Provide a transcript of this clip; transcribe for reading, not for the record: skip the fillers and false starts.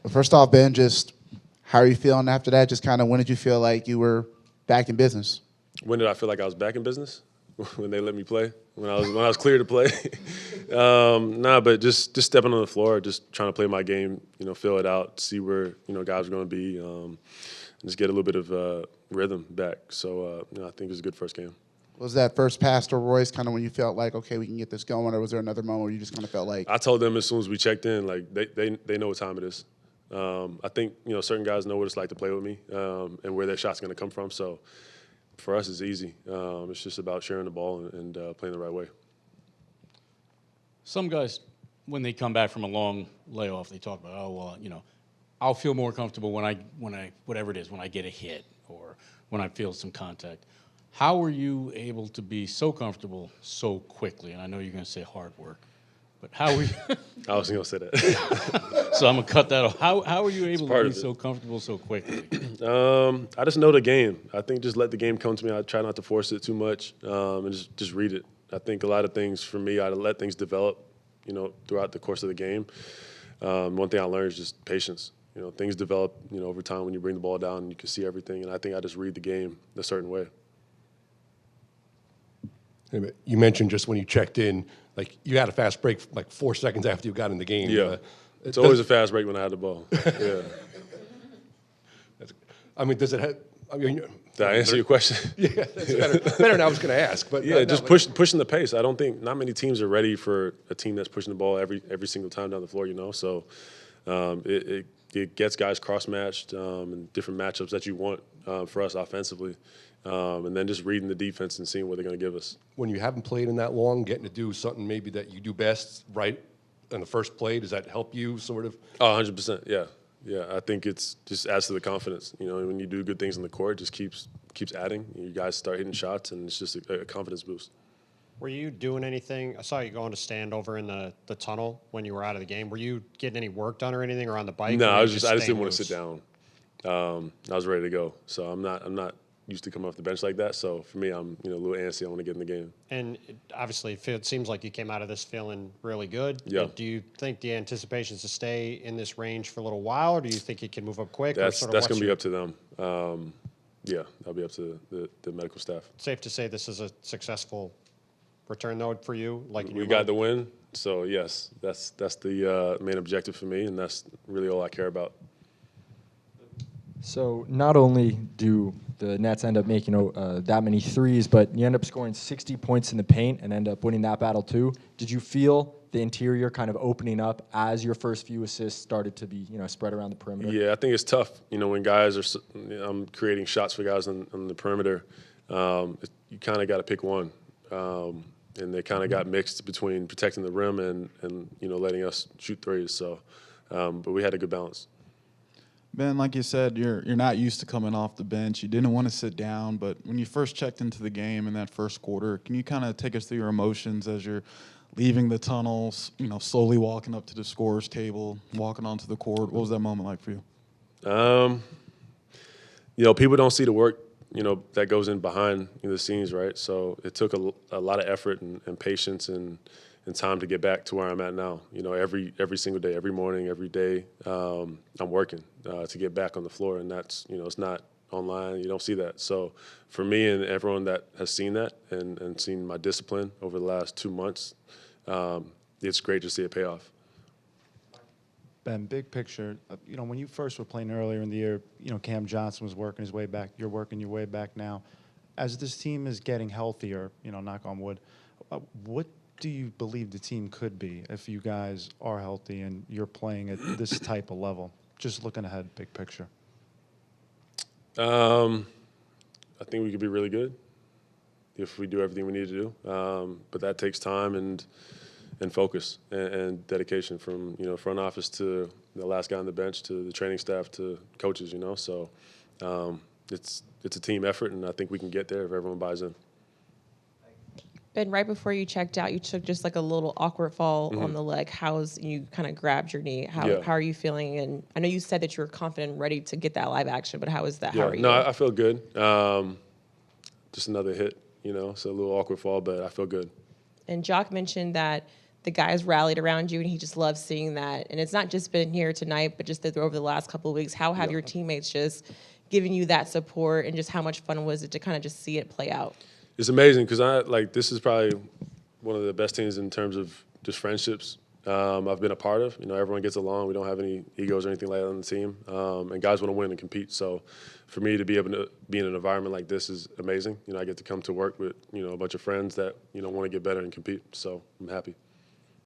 Well, first off, Ben, just how are you feeling after that? Just kind of when did you feel like you were back in business? When did I feel like I was back in business? When they let me play? When I was clear to play? Nah, but just stepping on the floor, just trying to play my game, feel it out, see where, guys are going to be, and just get a little bit of rhythm back. So, I think it was a good first game. Was that first pass to Royce kind of when you felt like, okay, we can get this going, or was there another moment where you just kind of felt like? I told them as soon as we checked in, like they know what time it is. I think certain guys know what it's like to play with me and where their shot's going to come from. So for us, it's easy. It's just about sharing the ball and playing the right way. Some guys, when they come back from a long layoff, they talk about, I'll feel more comfortable when I whatever it is, when I get a hit or when I feel some contact. How were you able to be so comfortable so quickly? And I know you're going to say hard work, but how were you? I wasn't going to say that. So I'm going to cut that off. How were you able to be so comfortable so quickly? I just know the game. I think just let the game come to me. I try not to force it too much and just read it. I think a lot of things for me, I let things develop, throughout the course of the game. One thing I learned is just patience. Things develop, over time when you bring the ball down and you can see everything. And I think I just read the game a certain way. You mentioned just when you checked in, like you had a fast break like 4 seconds after you got in the game. Yeah, it's always a fast break when I had the ball. Yeah. Does it have? Did I answer your question? Yeah, that's better than I was going to ask. But yeah, just pushing the pace. I don't think not many teams are ready for a team that's pushing the ball every single time down the floor. So it gets guys cross matched and different matchups that you want for us offensively. And then just reading the defense and seeing what they're going to give us. When you haven't played in that long, getting to do something maybe that you do best right in the first play, does that help you sort of? Oh, 100%, yeah. Yeah, I think it's just adds to the confidence. When you do good things on the court, it just keeps adding. You guys start hitting shots, and it's just a confidence boost. Were you doing anything? I saw you going to stand over in the tunnel when you were out of the game. Were you getting any work done or anything, or on the bike? No, I just didn't want to sit down. I was ready to go, so I'm not used to coming off the bench like that. So for me, I'm a little antsy. I want to get in the game. And obviously, it seems like you came out of this feeling really good. Yeah. Do you think the anticipation is to stay in this range for a little while, or do you think you can move up quick? That's going to be up to them. Yeah, that'll be up to the medical staff. Safe to say this is a successful return, though, for you? We got the win, so yes, that's the main objective for me, and that's really all I care about. So not only do the Nets end up making that many threes, but you end up scoring 60 points in the paint and end up winning that battle too. Did you feel the interior kind of opening up as your first few assists started to be spread around the perimeter? Yeah, I think it's tough. When guys are I'm creating shots for guys on the perimeter. You kind of got to pick one, and they kind of got mixed between protecting the rim and letting us shoot threes. So, but we had a good balance. Ben, like you said, you're not used to coming off the bench. You didn't want to sit down, but when you first checked into the game in that first quarter, can you kind of take us through your emotions as you're leaving the tunnels, slowly walking up to the scorer's table, walking onto the court? What was that moment like for you? People don't see the work, that goes in behind the scenes, right? So it took a lot of effort and patience and time to get back to where I'm at now. Every single day, every morning, every day, I'm working to get back on the floor, and that's it's not online. You don't see that. So for me and everyone that has seen that and seen my discipline over the last 2 months, it's great to see it pay off. Ben, big picture, when you first were playing earlier in the year, Cam Johnson was working his way back. You're working your way back now. As this team is getting healthier, knock on wood, what do you believe the team could be if you guys are healthy and you're playing at this type of level? Just looking ahead, big picture. I think we could be really good if we do everything we need to do. But that takes time and focus and dedication from front office to the last guy on the bench to the training staff to coaches. So it's a team effort, and I think we can get there if everyone buys in. Ben, right before you checked out, you took just like a little awkward fall on the leg. You kind of grabbed your knee? How are you feeling? And I know you said that you were confident and ready to get that live action, but how is that? Yeah, how are you? No, I feel good. Just another hit, so a little awkward fall, but I feel good. And Jock mentioned that the guys rallied around you, and he just loves seeing that. And it's not just been here tonight, but just over the last couple of weeks. How have your teammates just given you that support, and just how much fun was it to kind of just see it play out? It's amazing because this is probably one of the best teams in terms of just friendships I've been a part of. Everyone gets along. We don't have any egos or anything like that on the team, and guys want to win and compete. So for me to be able to be in an environment like this is amazing. I get to come to work with a bunch of friends that want to get better and compete. So I'm happy.